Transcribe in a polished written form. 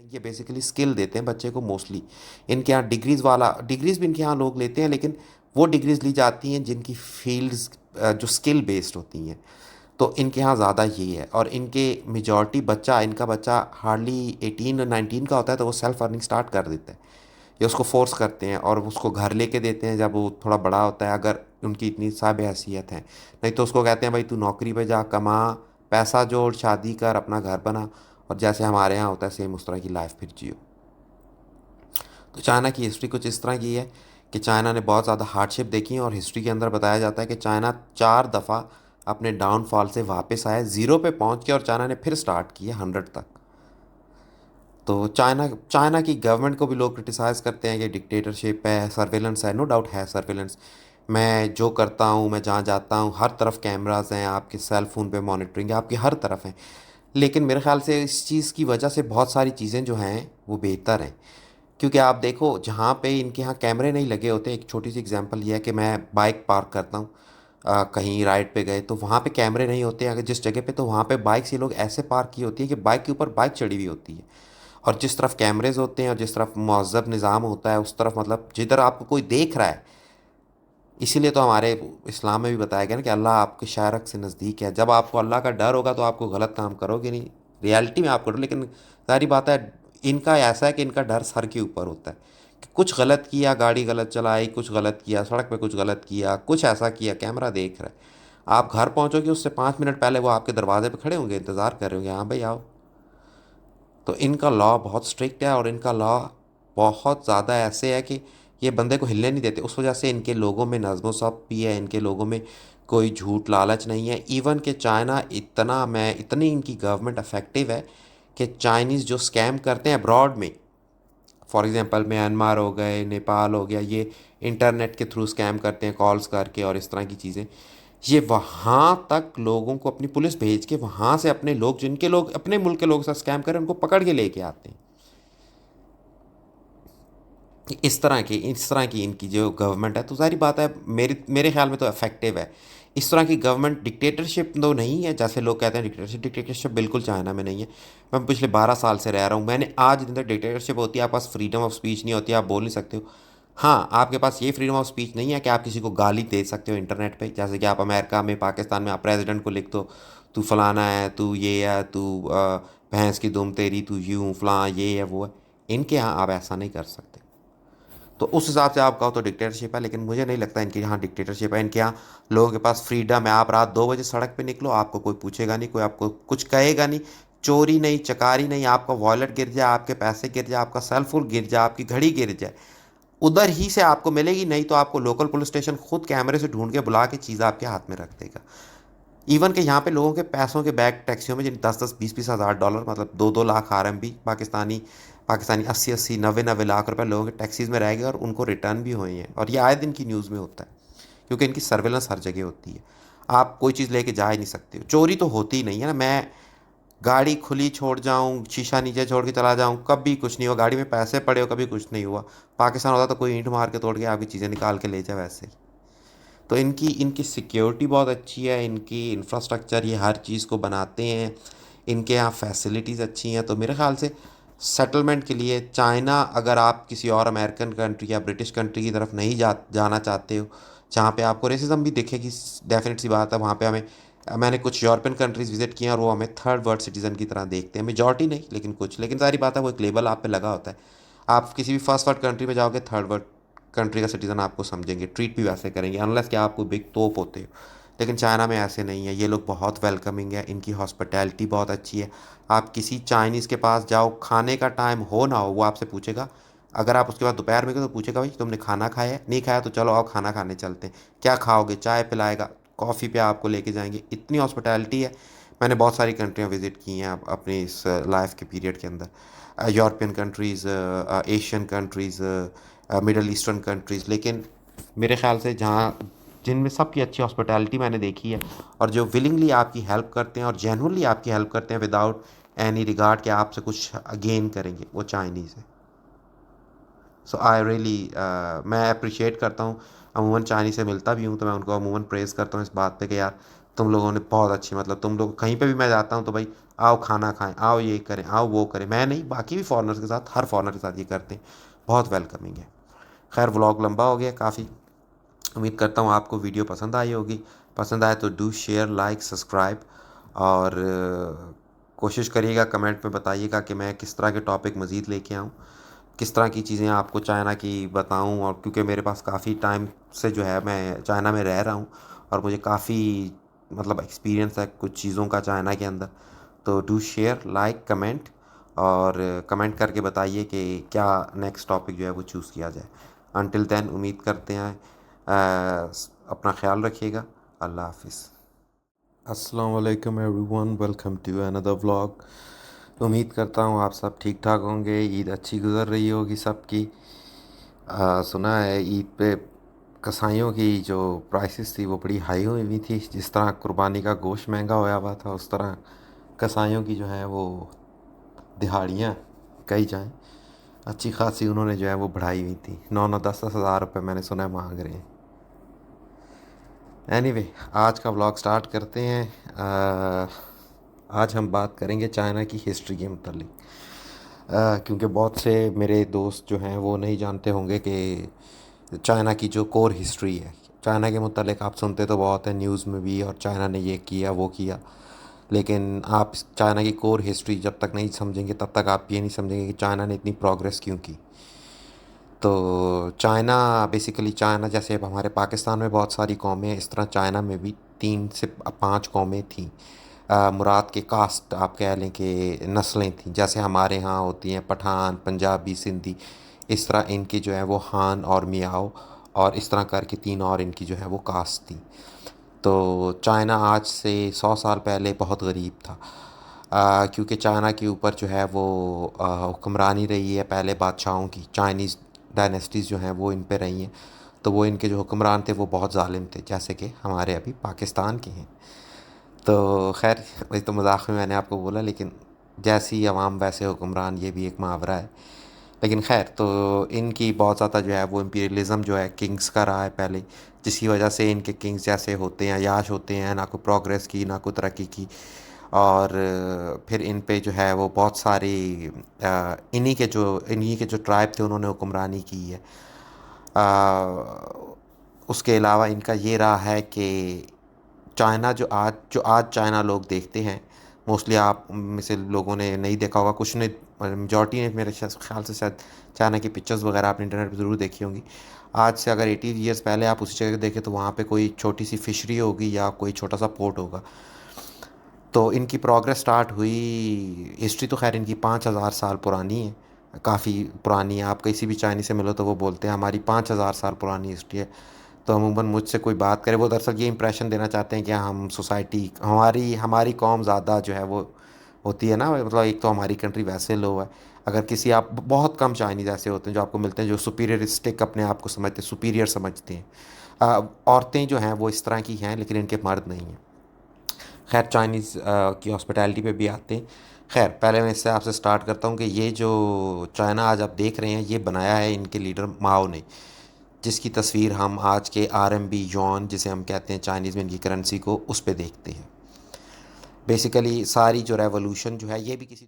ये basically skill देते हैं बच्चे को मोस्टली। इनके यहाँ डिग्रीज भी इनके यहाँ लोग लेते हैं, लेकिन वो डिग्रीज ली जाती हैं जिनकी फील्ड्स जो स्किल बेस्ड होती हैं। तो इनके यहाँ ज़्यादा यही है। और इनके मेजॉरिटी इनका बच्चा हार्डली 18 और 19 का होता है तो वो सेल्फ अर्निंग स्टार्ट कर देता है, या उसको फोर्स करते हैं और उसको घर लेके देते हैं जब वो थोड़ा बड़ा होता है, अगर उनकी इतनी साहब हैसियत है। नहीं तो उसको कहते हैं भाई तू नौकरी पे जा, कमा, पैसा जोड़, शादी कर, अपना घर बना, और जैसे हमारे यहाँ होता है सेम उस तरह की लाइफ फिर जियो। तो चाइना की हिस्ट्री कुछ इस तरह की है कि चाइना ने बहुत ज़्यादा हार्डशिप देखी है, और हिस्ट्री के अंदर बताया जाता है कि चाइना 4 दफ़ा अपने डाउनफॉल से वापस आया, ज़ीरो पे पहुंच के, और चाइना ने फिर स्टार्ट किया 100 तक। तो चाइना चाइना की गवर्नमेंट को भी लोग क्रिटिसाइज़ करते हैं कि डिक्टेटरशिप है, सर्वेलेंस है। नो डाउट है सर्वेलेंस। मैं जो करता हूँ, मैं जहाँ जाता हूँ, हर तरफ कैमरास हैं, आपके सेल फ़ोन पे मॉनिटरिंग है, आपकी हर तरफ है। लेकिन मेरे ख्याल से इस चीज़ की वजह से बहुत सारी चीज़ें जो हैं वो बेहतर हैं। क्योंकि आप देखो जहाँ पे इनके यहाँ कैमरे नहीं लगे होते, एक छोटी सी एग्जांपल ये है कि मैं बाइक पार्क करता हूँ, कहीं राइड पे गए तो वहाँ पे कैमरे नहीं होते अगर जिस जगह पे, तो वहाँ पे बाइक से लोग ऐसे पार्क की होती है कि बाइक के ऊपर बाइक चढ़ी हुई होती है। और जिस तरफ कैमरेज होते हैं और जिस तरफ महज़ब निज़ाम होता है, उस तरफ मतलब जिधर आपको कोई देख रहा है। इसीलिए तो हमारे इस्लाम में भी बताया गया ना कि अल्लाह आपके शायरक से नज़दीक है। जब आपको अल्लाह का डर होगा तो आपको गलत काम करोगे नहीं, रियलिटी में आप करो। लेकिन सारी बात है, इनका ऐसा है कि इनका डर सर के ऊपर होता है कि कुछ गलत किया, गाड़ी गलत चलाई, कुछ गलत किया, सड़क पे कुछ गलत किया, कुछ ऐसा किया, कैमरा देख रहा है। आप घर पहुंचोगे उससे 5 मिनट पहले वो आपके दरवाजे पे खड़े होंगे, इंतज़ार कर रहे होंगे, हाँ भाई आओ। तो इनका लॉ बहुत स्ट्रिक्ट है, और इनका लॉ बहुत ज़्यादा ऐसे है कि ये बंदे को हिलने नहीं देते। उस वजह से इनके लोगों में नज़्म ज़ब्त भी है, इनके लोगों में कोई झूठ लालच नहीं है। इवन कि चाइना इतनी इनकी गवर्नमेंट अफेक्टिव है कि चाइनीज़ जो स्कैम करते हैं अब्रॉड में, फॉर एग्ज़ाम्पल म्यांमार हो गए, नेपाल हो गया, ये इंटरनेट के थ्रू स्कैम करते हैं कॉल्स करके और इस तरह की चीज़ें। ये वहाँ तक लोगों को अपनी पुलिस भेज के वहाँ से अपने लोग, जिनके लोग अपने मुल्क के लोगों के साथ स्कैम करें, उनको पकड़ के लेके आते हैं। इस तरह की इनकी जो गवर्नमेंट है, तो सारी बात है, मेरे ख्याल में तो इफेक्टिव है। इस तरह की गवर्नमेंट डिक्टेटरशिप तो नहीं है जैसे लोग कहते हैं डिक्टेटरशिप। डिक्टेटरशिप बिल्कुल चाइना में नहीं है। मैं पिछले 12 साल से रह रहा हूँ, मैंने आज दिन तक, डिक्टेटरशिप होती है आपके पास फ्रीडम ऑफ स्पीच नहीं होती, आप बोल नहीं सकते हो। हाँ, आपके पास ये फ्रीडम ऑफ स्पीच नहीं है कि आप किसी को गाली दे सकते हो इंटरनेट पे, जैसे कि आप अमेरिका में, पाकिस्तान में आप प्रेसिडेंट को लिख दो, तू फलाना है, तू ये है, तू भैंस की दुम तेरी, तू यूं फलां, ये है वो है। इनके यहाँ आप ऐसा नहीं कर सकते। तो उस हिसाब से आप कहो तो डिक्टेटरशिप है, लेकिन मुझे नहीं लगता इनके यहाँ डिक्टेटरशिप है। इनके यहाँ लोगों के पास फ्रीडम है। आप रात 2 बजे सड़क पे निकलो, आपको कोई पूछेगा नहीं, कोई आपको कुछ कहेगा नहीं। चोरी नहीं, चकारी नहीं, आपका वॉलेट गिर जाए, आपके पैसे गिर जाए, आपका सेल फोन गिर जाए, आपकी घड़ी गिर जाए, उधर ही से आपको मिलेगी। नहीं तो आपको लोकल पुलिस स्टेशन खुद कैमरे से ढूंढ के बुला के चीज़ आपके हाथ में रख देगा। इवन कि यहाँ पे लोगों के पैसों के बैग टैक्सियों में, जिन 10-10 20-20 हज़ार डॉलर, मतलब 2-2 लाख आरएमबी, पाकिस्तानी पाकिस्तानी 80-80 90-90 लाख रुपए लोगों के टैक्सीज में रह गए, और उनको रिटर्न भी हुए हैं। और ये आए दिन की न्यूज़ में होता है, क्योंकि इनकी सर्वेलेंस हर जगह होती है। आप कोई चीज़ लेके जा ही नहीं सकते हो। चोरी तो होती ही नहीं है ना। मैं गाड़ी खुली छोड़ जाऊँ, शीशा नीचे छोड़ के चला जाऊँ, कभी कुछ नहीं हुआ। गाड़ी में पैसे पड़े हो, कभी कुछ नहीं हुआ। पाकिस्तान होता तो कोई ईंट मार के तोड़ के आपकी चीज़ें निकाल के ले जाए वैसे ही। तो इनकी इनकी सिक्योरिटी बहुत अच्छी है, इनकी इंफ्रास्ट्रक्चर, ये हर चीज़ को बनाते हैं। इनके यहाँ फैसिलिटीज़ अच्छी हैं। तो मेरे ख्याल से सेटलमेंट के लिए चाइना, अगर आप किसी और अमेरिकन कंट्री या ब्रिटिश कंट्री की तरफ नहीं जाना चाहते हो, जहाँ पे आपको रेसिज्म भी दिखेगी, डेफिनेट सी बात है, वहाँ पे हमें, मैंने कुछ यूरोपियन कंट्रीज़ विजिट किए हैं और वो हमें थर्ड वर्ल्ड सिटीज़न की तरह देखते हैं। मेजॉरिटी नहीं, लेकिन कुछ। लेकिन सारी बात है, वो एक लेबल आप पे लगा होता है। आप किसी भी फर्स्ट वर्ल्ड कंट्री में जाओगे, थर्ड वर्ल्ड कंट्री का सिटीज़न आपको समझेंगे, ट्रीट भी वैसे करेंगे, अनलेस कि आप कोई बिग तोप होते हो। लेकिन चाइना में ऐसे नहीं है। ये लोग बहुत वेलकमिंग है, इनकी हॉस्पिटैलिटी बहुत अच्छी है। आप किसी चाइनीज़ के पास जाओ, खाने का टाइम हो ना हो, वो आपसे पूछेगा। अगर आप उसके बाद दोपहर में गए तो पूछेगा भाई तुमने खाना खाया है, नहीं खाया तो चलो आओ खाना खाने चलते हैं, क्या खाओगे, चाय पिलाएगा, कॉफ़ी पे आपको लेके जाएंगे। इतनी हॉस्पिटैलिटी है। मैंने बहुत सारी कंट्रियाँ विज़िट की हैं अपनी इस लाइफ के पीरियड के अंदर, European countries, Asian countries, middle eastern countries. लेकिन मेरे ख्याल से जहाँ, जिनमें सबकी अच्छी हॉस्पिटैलिटी मैंने देखी है, और जो विलिंगली आपकी हेल्प करते हैं और जेन्युइनली आपकी हेल्प करते हैं विदाउट एनी रिगार्ड कि आपसे कुछ गेन करेंगे, वो चाइनीज़ है। सो आई रियली, मैं अप्रिशिएट करता हूँ। अमूमन चाइनीज़ से मिलता भी हूँ तो मैं उनको अमूमन प्रेज़ करता हूँ इस बात पे कि यार तुम लोगों ने बहुत अच्छी, मतलब तुम लोग कहीं पे भी मैं जाता हूँ तो भाई आओ खाना खाएं, आओ ये करें, आओ वो करें। मैं नहीं, बाकी भी फॉरेनर्स के साथ, हर फॉरेनर के साथ ये करते हैं। बहुत वेलकमिंग है। खैर व्लॉग लंबा हो गया काफ़ी। उम्मीद करता हूँ आपको वीडियो पसंद आई होगी। पसंद आए तो डू शेयर, लाइक, सब्सक्राइब। और कोशिश करिएगा, कमेंट में बताइएगा कि मैं किस तरह के टॉपिक मज़ीद लेके आऊँ, किस तरह की चीज़ें आपको चाइना की बताऊँ। और क्योंकि मेरे पास काफ़ी टाइम से जो है मैं चाइना में रह रहा हूँ, और मुझे काफ़ी मतलब एक्सपीरियंस है कुछ चीज़ों का चाइना के अंदर। तो डू शेयर, लाइक, कमेंट। और कमेंट करके बताइए कि क्या नेक्स्ट टॉपिक जो है वो चूज़ किया जाए। अनटिल देन उम्मीद करते हैं अपना ख्याल रखिएगा। अल्लाह हाफिज़। अस्सलाम वालेकुम everyone, welcome to another vlog. उम्मीद करता हूँ आप सब ठीक ठाक होंगे। ईद अच्छी गुज़र रही होगी सबकी। सुना है ईद पे कसाईयों की जो प्राइसेस थी वो बड़ी हाई हुई हुई थी। जिस तरह कुर्बानी का गोश्त महंगा होया हुआ था, उस तरह कसाईयों की जो है वो दिहाड़ियाँ कही जाएँ अच्छी खासी उन्होंने जो है वो बढ़ाई हुई थी। 9-9 10 10 हज़ार रुपये मैंने सुना है मांग रहे हैं। एनीवे, आज का व्लॉग स्टार्ट करते हैं। आज हम बात करेंगे चाइना की हिस्ट्री के मतलब। क्योंकि बहुत से मेरे दोस्त जो हैं वो नहीं जानते होंगे कि चाइना की जो कोर हिस्ट्री है। चाइना के मतलब आप सुनते तो बहुत है न्यूज़ में भी, और चाइना ने ये किया वो किया। लेकिन आप चाइना की कोर हिस्ट्री जब तक नहीं समझेंगे तब तक आप ये नहीं समझेंगे कि चाइना ने इतनी प्रोग्रेस क्यों की। तो चाइना बेसिकली, चाइना जैसे अब हमारे पाकिस्तान में बहुत सारी कौमें हैं, इस तरह चाइना में भी 3 से 5 कौमें थीं। मुराद के कास्ट आप कह लें कि नस्लें थीं। जैसे हमारे यहाँ होती हैं पठान, पंजाबी, सिंधी। इस तरह इनकी जो है वो हान और मियाओ, और इस तरह करके 3 और इनकी जो है वो कास्ट थी। तो चाइना आज से 100 साल पहले बहुत गरीब था। क्योंकि चाइना के ऊपर जो है वो हुक्मरानी रही है पहले बादशाहों की। चाइनीज़ डायनेस्टीज़ जो हैं वो इन पे रही हैं। तो वो इनके जो हुक्मरान थे वो बहुत ज़ालिम थे, जैसे कि हमारे अभी पाकिस्तान के हैं। तो खैर, वही तो मजाक में मैंने आपको बोला, लेकिन जैसी अवाम वैसे हुक्मरान, ये भी एक मुहावरा है। लेकिन खैर, तो इनकी बहुत ज़्यादा जो है वो इम्पीरियलिज़म जो है किंग्स का रहा है पहले, जिसकी वजह से इनके किंग्स जैसे होते हैं याश होते हैं, ना कोई प्रोग्रेस की ना कोई तरक्की की। और फिर इन पे जो है वो बहुत सारी इन्हीं के जो ट्राइब थे उन्होंने हुक्मरानी की है। उसके अलावा इनका ये रहा है कि चाइना जो आज चाइना लोग देखते हैं, मोस्टली आप में से लोगों ने नहीं देखा होगा, कुछ ने, मेजॉरिटी ने मेरे ख्याल से शायद चाइना की पिक्चर्स वगैरह आपने इंटरनेट पर ज़रूर देखी होंगी। आज से अगर 80 ईयर्स पहले आप उसी जगह देखें तो वहाँ पे कोई छोटी सी फिशरी होगी या कोई छोटा सा पोर्ट होगा। तो इनकी प्रोग्रेस स्टार्ट हुई। हिस्ट्री तो खैर इनकी 5,000 साल पुरानी है, काफ़ी पुरानी है। आप किसी भी चाइनी से मिलो तो वो बोलते हैं हमारी 5,000 साल पुरानी हिस्ट्री है। तो अमूमन मुझसे कोई बात करे, वो दरअसल ये इंप्रेशन देना चाहते हैं कि हम सोसाइटी, हमारी हमारी कौम ज़्यादा जो है वो होती है ना, मतलब एक तो हमारी कंट्री वैसे लो है। अगर किसी, आप बहुत कम चाइनीज़ ऐसे होते हैं जो आपको मिलते हैं जो सुपीरियरिस्टिक अपने आप को समझते हैं, सुपीरियर समझते हैं। औरतें जो हैं वो इस तरह की हैं, लेकिन इनके मर्द नहीं हैं। खैर, चाइनीज़ की हॉस्पिटैलिटी पे भी आते हैं। खैर, पहले मैं इससे आपसे स्टार्ट करता हूँ कि ये जो चाइना आज आप देख रहे हैं ये बनाया है इनके लीडर माओ ने, जिसकी तस्वीर हम आज के RMB यॉन, जिसे हम कहते हैं चाइनीज़ में इनकी करेंसी को, उस पे देखते हैं। बेसिकली सारी जो रेवोल्यूशन जो है ये भी किसी